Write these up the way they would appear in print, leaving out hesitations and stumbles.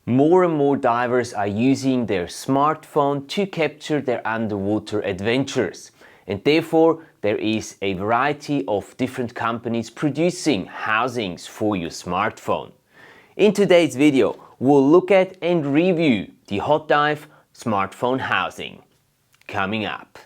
More and more divers are using their smartphone to capture their underwater adventures, and therefore there is a variety of different companies producing housings for your smartphone. In today's video, we'll look at and review the HotDive smartphone housing. Coming up.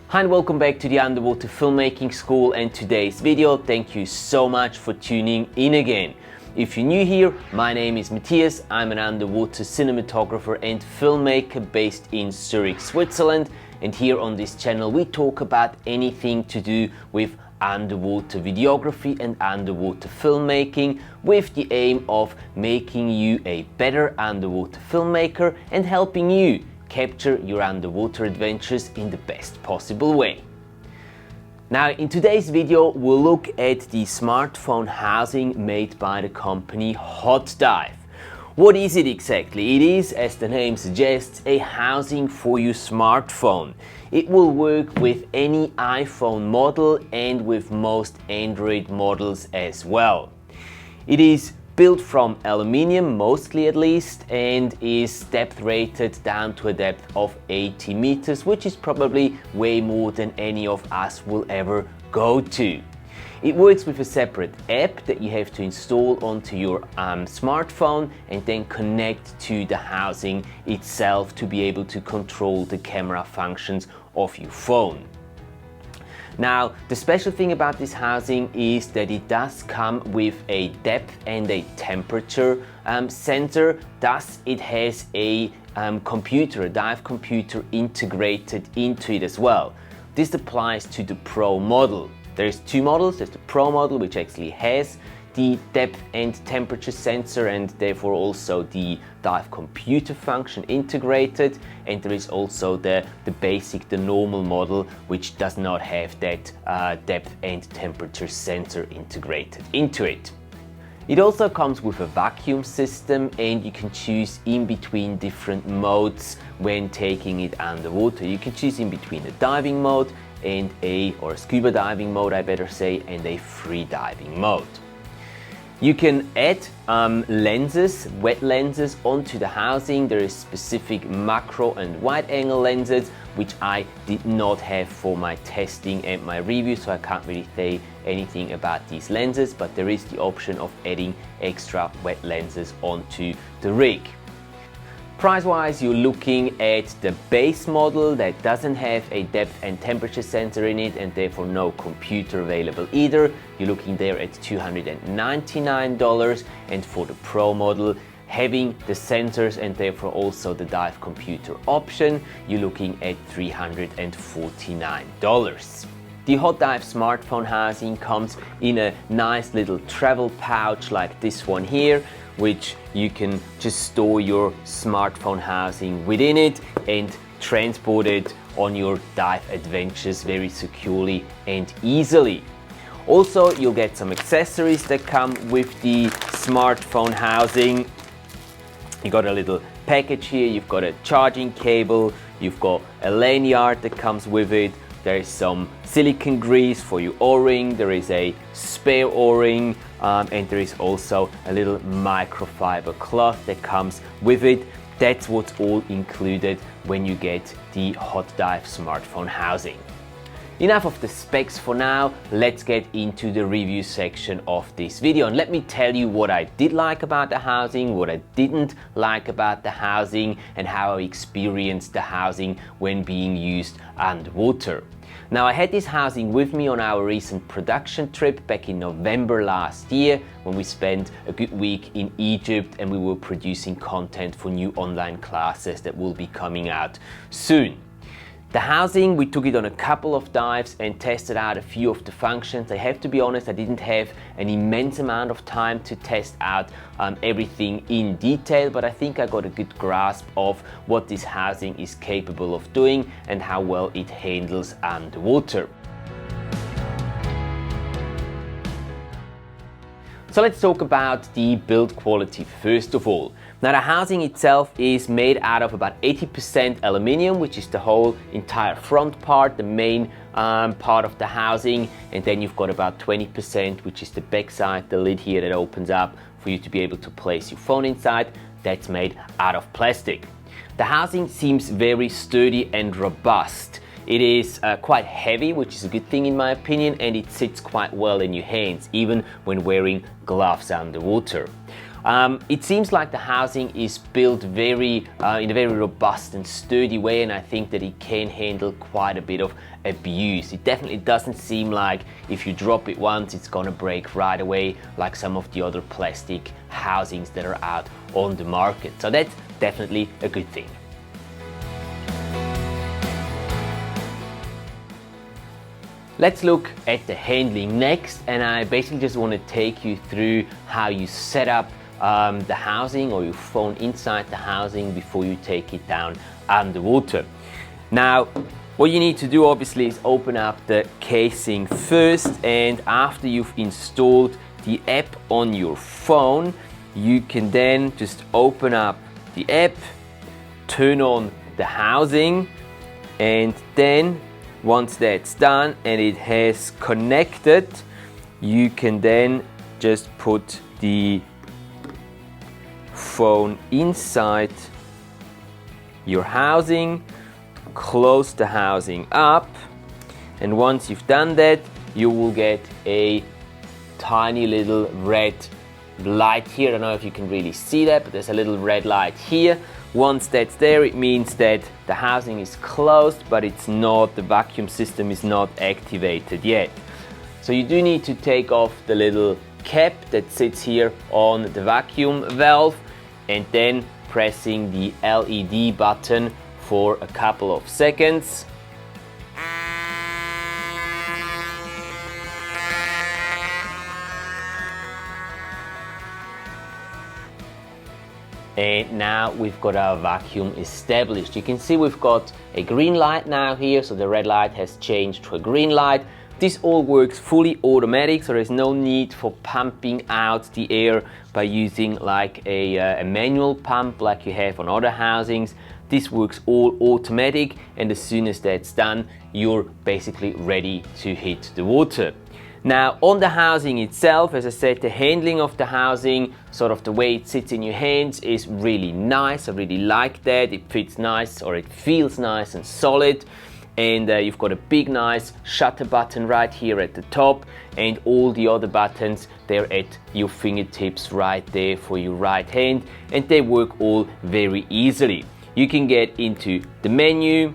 Hi and welcome back to the Underwater Filmmaking School and today's video. Thank you so much for tuning in again. If you're new here, my name is Matthias. I'm an underwater cinematographer and filmmaker based in Zurich, Switzerland. And here on this channel we talk about anything to do with underwater videography and underwater filmmaking with the aim of making you a better underwater filmmaker and helping you capture your underwater adventures in the best possible way. Now, in today's video, we'll look at the smartphone housing made by the company HotDive. What is it exactly? It is, as the name suggests, a housing for your smartphone. It will work with any iPhone model and with most Android models as well. It is built from aluminium, mostly at least, and is depth rated down to a depth of 80 meters, which is probably way more than any of us will ever go to. It works with a separate app that you have to install onto your smartphone and then connect to the housing itself to be able to control the camera functions of your phone. Now, the special thing about this housing is that it does come with a depth and a temperature sensor. Thus, it has a computer, a dive computer integrated into it as well. This applies to the Pro model. There's two models. There's the Pro model, which actually has the depth and temperature sensor and therefore also the dive computer function integrated, and there is also the basic, the normal model, which does not have that depth and temperature sensor integrated into it. It also comes with a vacuum system and you can choose in between different modes when taking it underwater. You can choose in between a diving mode and a scuba diving mode, I better say, and a free diving mode. You can add lenses, wet lenses, onto the housing. There is specific macro and wide angle lenses, which I did not have for my testing and my review, so I can't really say anything about these lenses, but there is the option of adding extra wet lenses onto the rig. Price-wise, you're looking at the base model that doesn't have a depth and temperature sensor in it and therefore no computer available either. You're looking there at $299, and for the Pro model, having the sensors and therefore also the dive computer option, you're looking at $349. The HotDive smartphone housing comes in a nice little travel pouch like this one here, which you can just store your smartphone housing within it and transport it on your dive adventures very securely and easily. Also, you'll get some accessories that come with the smartphone housing. You got a little package here, you've got a charging cable, you've got a lanyard that comes with it. There is some silicone grease for your O-ring, there is a spare O-ring, and there is also a little microfiber cloth that comes with it. That's what's all included when you get the HotDive smartphone housing. Enough of the specs for now, let's get into the review section of this video, and let me tell you what I did like about the housing, what I didn't like about the housing, and how I experienced the housing when being used underwater. Now, I had this housing with me on our recent production trip back in November last year when we spent a good week in Egypt and we were producing content for new online classes that will be coming out soon. The housing, we took it on a couple of dives and tested out a few of the functions. I have to be honest, I didn't have an immense amount of time to test out everything in detail, but I think I got a good grasp of what this housing is capable of doing and how well it handles underwater. So let's talk about the build quality first of all. Now the housing itself is made out of about 80% aluminium, which is the whole entire front part, the main part of the housing, and then you've got about 20%, which is the back side, the lid here that opens up for you to be able to place your phone inside. That's made out of plastic. The housing seems very sturdy and robust. It is quite heavy, which is a good thing in my opinion, and it sits quite well in your hands, even when wearing gloves underwater. It seems like the housing is built in a very robust and sturdy way, and I think that it can handle quite a bit of abuse. It definitely doesn't seem like if you drop it once it's gonna break right away like some of the other plastic housings that are out on the market. So that's definitely a good thing. Let's look at the handling next, and I basically just want to take you through how you set up the housing or your phone inside the housing before you take it down underwater. Now, what you need to do obviously is open up the casing first, and after you've installed the app on your phone, you can then just open up the app, turn on the housing, and then once that's done and it has connected, you can then just put the phone inside your housing, close the housing up, and once you've done that, you will get a tiny little red light here. I don't know if you can really see that, but there's a little red light here. Once that's there, it means that the housing is closed, but it's not, the vacuum system is not activated yet. So you do need to take off the little cap that sits here on the vacuum valve, and then pressing the LED button for a couple of seconds. And now we've got our vacuum established. You can see we've got a green light now here, so the red light has changed to a green light. This all works fully automatic, so there's no need for pumping out the air by using like a manual pump like you have on other housings. This works all automatic, and as soon as that's done, you're basically ready to hit the water. Now on the housing itself, as I said, the handling of the housing, sort of the way it sits in your hands, is really nice. I really like that. It fits nice, or it feels nice and solid. And you've got a big nice shutter button right here at the top, and all the other buttons, they're at your fingertips right there for your right hand, and they work all very easily. You can get into the menu,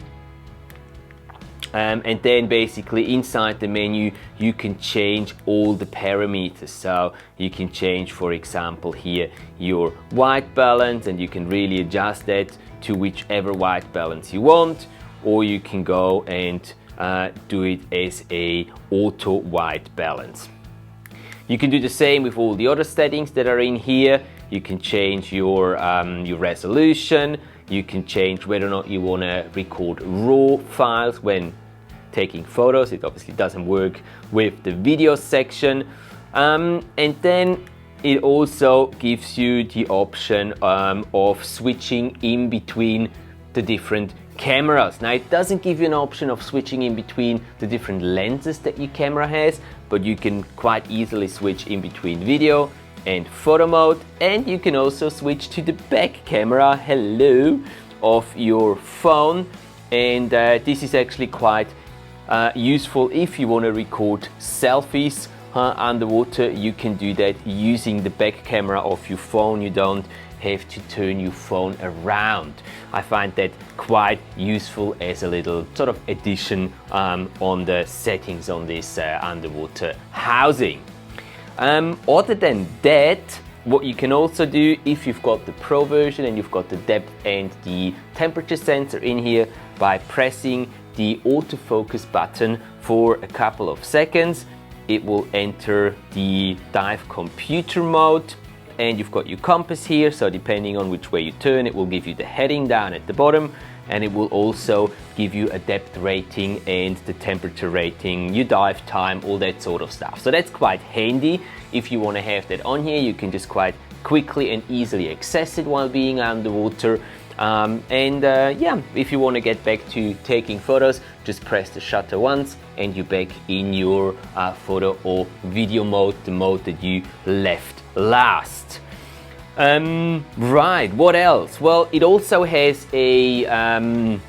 and then basically inside the menu you can change all the parameters. So you can change, for example, here your white balance, and you can really adjust that to whichever white balance you want, or you can go and do it as a auto white balance. You can do the same with all the other settings that are in here. You can change your resolution. You can change whether or not you want to record RAW files when taking photos. It obviously doesn't work with the video section. And then it also gives you the option of switching in between the different cameras. Now it doesn't give you an option of switching in between the different lenses that your camera has, but you can quite easily switch in between video and photo mode, and you can also switch to the back camera, hello, of your phone. And this is actually quite useful if you want to record selfies underwater. You can do that using the back camera of your phone. You don't have to turn your phone around. I find that quite useful as a little sort of addition on the settings on this underwater housing. Other than that, what you can also do, if you've got the Pro version and you've got the depth and the temperature sensor in here, by pressing the autofocus button for a couple of seconds, it will enter the dive computer mode. And you've got your compass here, so depending on which way you turn, it will give you the heading down at the bottom. and it will also give you a depth rating and the temperature rating, your dive time, all that sort of stuff. So that's quite handy. If you want to have that on here, you can just quite quickly and easily access it while being underwater. Yeah, if you want to get back to taking photos, just press the shutter once and you're back in your photo or video mode, the mode that you left last. Right, what else? Well, it also has a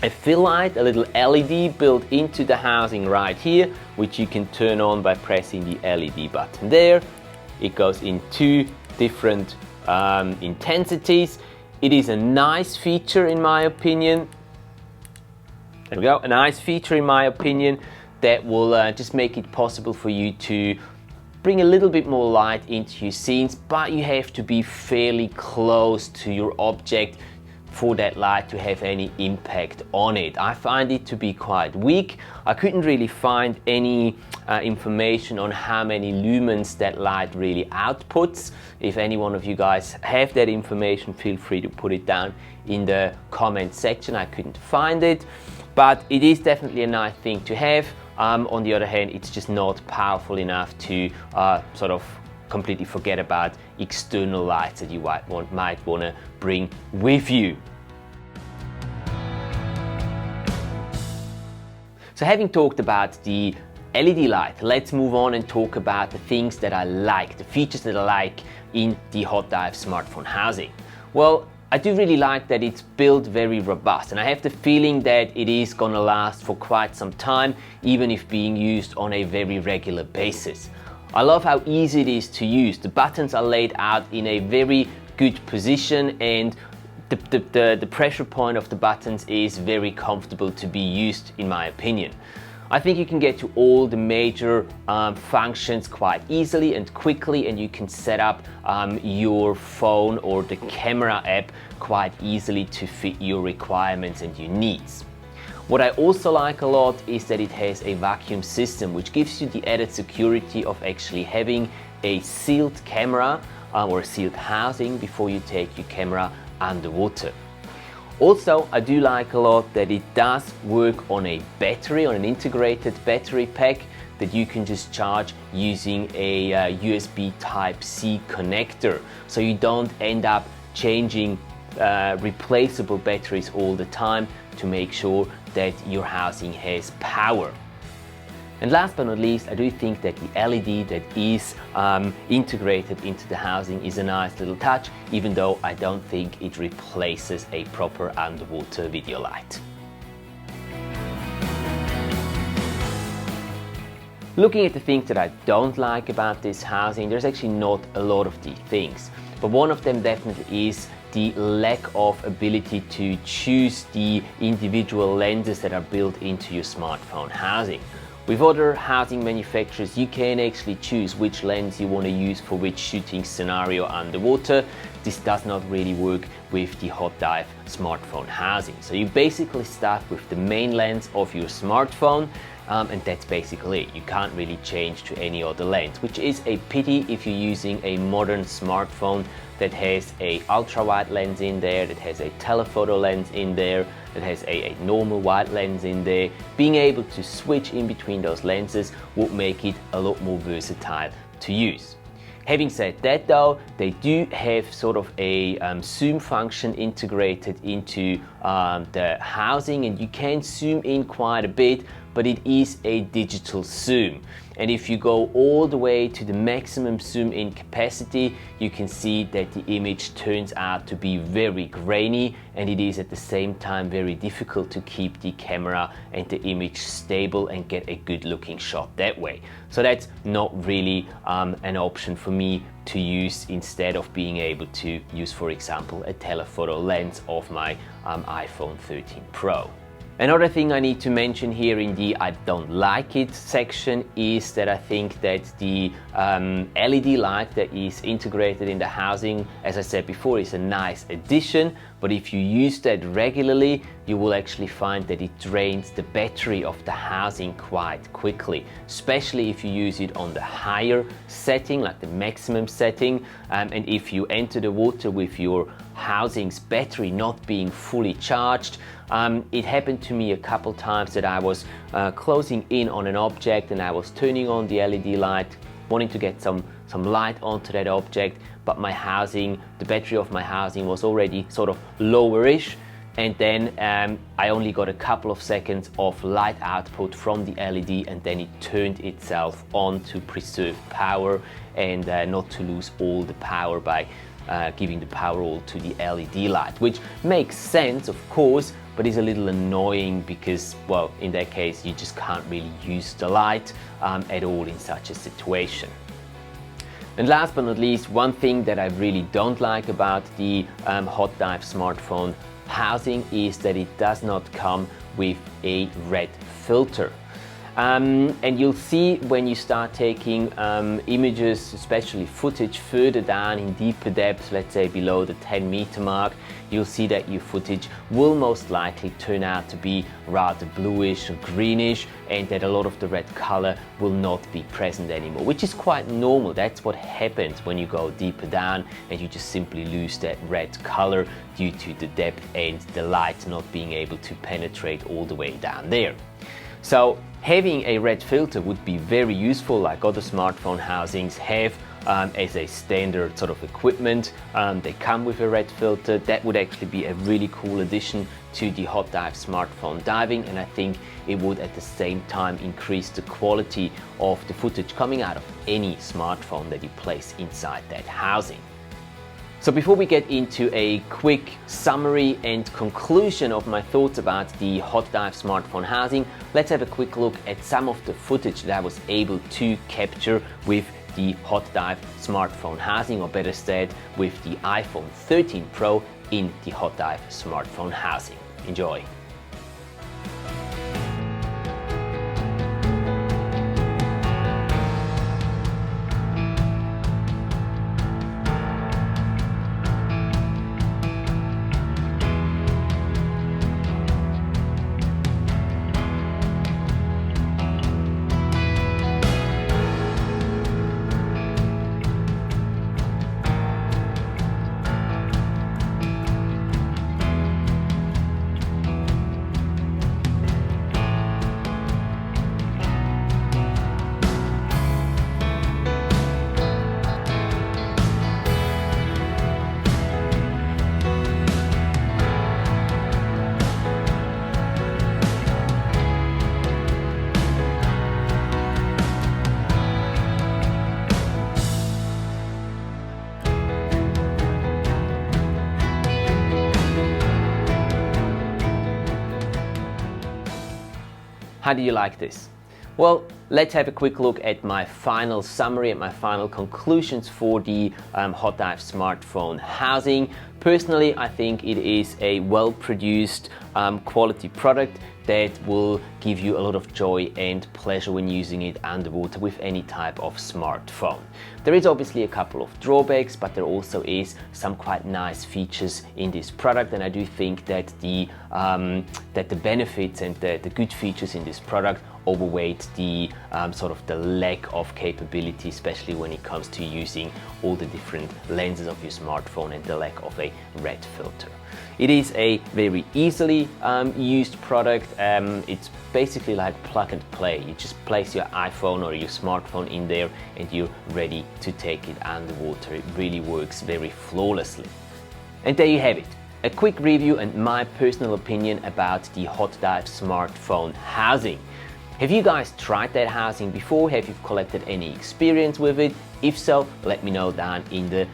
fill light, a little LED built into the housing right here, which you can turn on by pressing the LED button there. It goes in 2 different intensities. It is a nice feature in my opinion. There we go, a nice feature in my opinion that will just make it possible for you to bring a little bit more light into your scenes, but you have to be fairly close to your object for that light to have any impact on it. I find it to be quite weak. I couldn't really find any information on how many lumens that light really outputs. If any one of you guys have that information, feel free to put it down in the comment section. I couldn't find it, but it is definitely a nice thing to have. On the other hand, it's just not powerful enough to sort of completely forget about external lights that you might want to bring with you. So having talked about the LED light, let's move on and talk about the things that I like, the features that I like in the HotDive smartphone housing. Well, I do really like that it's built very robust, and I have the feeling that it is gonna last for quite some time, even if being used on a very regular basis. I love how easy it is to use. The buttons are laid out in a very good position, and the pressure point of the buttons is very comfortable to be used, in my opinion. I think you can get to all the major functions quite easily and quickly, and you can set up your phone or the camera app quite easily to fit your requirements and your needs. What I also like a lot is that it has a vacuum system, which gives you the added security of actually having a sealed camera or a sealed housing before you take your camera underwater. Also, I do like a lot that it does work on a battery, on an integrated battery pack that you can just charge using a USB Type-C connector, so you don't end up changing replaceable batteries all the time to make sure that your housing has power. And last but not least, I do think that the LED that is integrated into the housing is a nice little touch, even though I don't think it replaces a proper underwater video light. Looking at the things that I don't like about this housing, there's actually not a lot of these things, but one of them definitely is the lack of ability to choose the individual lenses that are built into your smartphone housing. With other housing manufacturers, you can actually choose which lens you want to use for which shooting scenario underwater. This does not really work with the HotDive smartphone housing. So you're basically stuck with the main lens of your smartphone, and that's basically it. You can't really change to any other lens, which is a pity if you're using a modern smartphone that has a ultra wide lens in there, that has a telephoto lens in there, that has a normal wide lens in there. Being able to switch in between those lenses would make it a lot more versatile to use. Having said that though, they do have sort of a zoom function integrated into the housing, and you can zoom in quite a bit, but it is a digital zoom. And if you go all the way to the maximum zoom in capacity, you can see that the image turns out to be very grainy, and it is at the same time very difficult to keep the camera and the image stable and get a good looking shot that way. So that's not really an option for me to use instead of being able to use, for example, a telephoto lens of my iPhone 13 Pro. Another thing I need to mention here in the I don't like it section is that I think that the LED light that is integrated in the housing, as I said before, is a nice addition, but if you use that regularly, you will actually find that it drains the battery of the housing quite quickly, especially if you use it on the higher setting, like the maximum setting, and if you enter the water with your housing's battery not being fully charged. It happened to me a couple times that I was closing in on an object and I was turning on the LED light, wanting to get some light onto that object, but my housing, the battery of my housing was already sort of lowerish, and then I only got a couple of seconds of light output from the LED, and then it turned itself on to preserve power and not to lose all the power by giving the power all to the LED light, which makes sense, of course, but is a little annoying because, well, in that case, you just can't really use the light at all in such a situation. And last but not least, one thing that I really don't like about the HotDive smartphone housing is that it does not come with a red filter. And you'll see when you start taking images, especially footage further down in deeper depths, let's say below the 10-meter mark, you'll see that your footage will most likely turn out to be rather bluish or greenish, and that a lot of the red color will not be present anymore, which is quite normal. That's what happens when you go deeper down and you just simply lose that red color due to the depth and the light not being able to penetrate all the way down there. So having a red filter would be very useful, like other smartphone housings have as a standard sort of equipment. They come with a red filter. That would actually be a really cool addition to the HotDive smartphone diving, and I think it would at the same time increase the quality of the footage coming out of any smartphone that you place inside that housing. So before we get into a quick summary and conclusion of my thoughts about the HotDive smartphone housing, let's have a quick look at some of the footage that I was able to capture with the HotDive smartphone housing, or better said, with the iPhone 13 Pro in the HotDive smartphone housing. Enjoy! How do you like this? Well, let's have a quick look at my final summary and my final conclusions for the HotDive smartphone housing. Personally, I think it is a well-produced quality product that will give you a lot of joy and pleasure when using it underwater with any type of smartphone. There is obviously a couple of drawbacks, but there also is some quite nice features in this product, and I do think that the benefits and the good features in this product overweight the sort of the lack of capability, especially when it comes to using all the different lenses of your smartphone and the lack of a red filter. It is a very easily used product. It's basically like plug and play. You just place your iPhone or your smartphone in there and you're ready to take it underwater. It really works very flawlessly. And there you have it. A quick review and my personal opinion about the HotDive smartphone housing. Have you guys tried that housing before? Have you collected any experience with it? If so, let me know down in the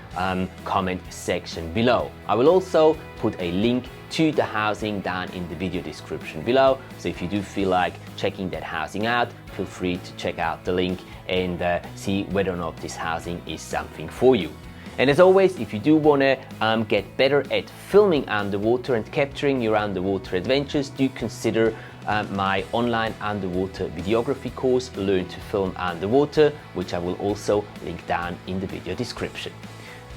comment section below. I will also put a link to the housing down in the video description below. So if you do feel like checking that housing out, feel free to check out the link and see whether or not this housing is something for you. And as always, if you do want to get better at filming underwater and capturing your underwater adventures, do consider my online underwater videography course, Learn to Film Underwater, which I will also link down in the video description.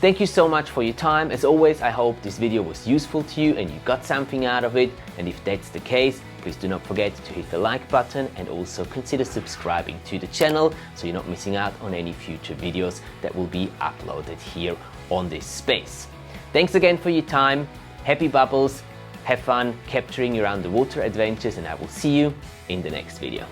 Thank you so much for your time. As always, I hope this video was useful to you and you got something out of it. And if that's the case, please do not forget to hit the like button and also consider subscribing to the channel so you're not missing out on any future videos that will be uploaded here on this space. Thanks again for your time, happy bubbles, have fun capturing your underwater adventures, and I will see you in the next video.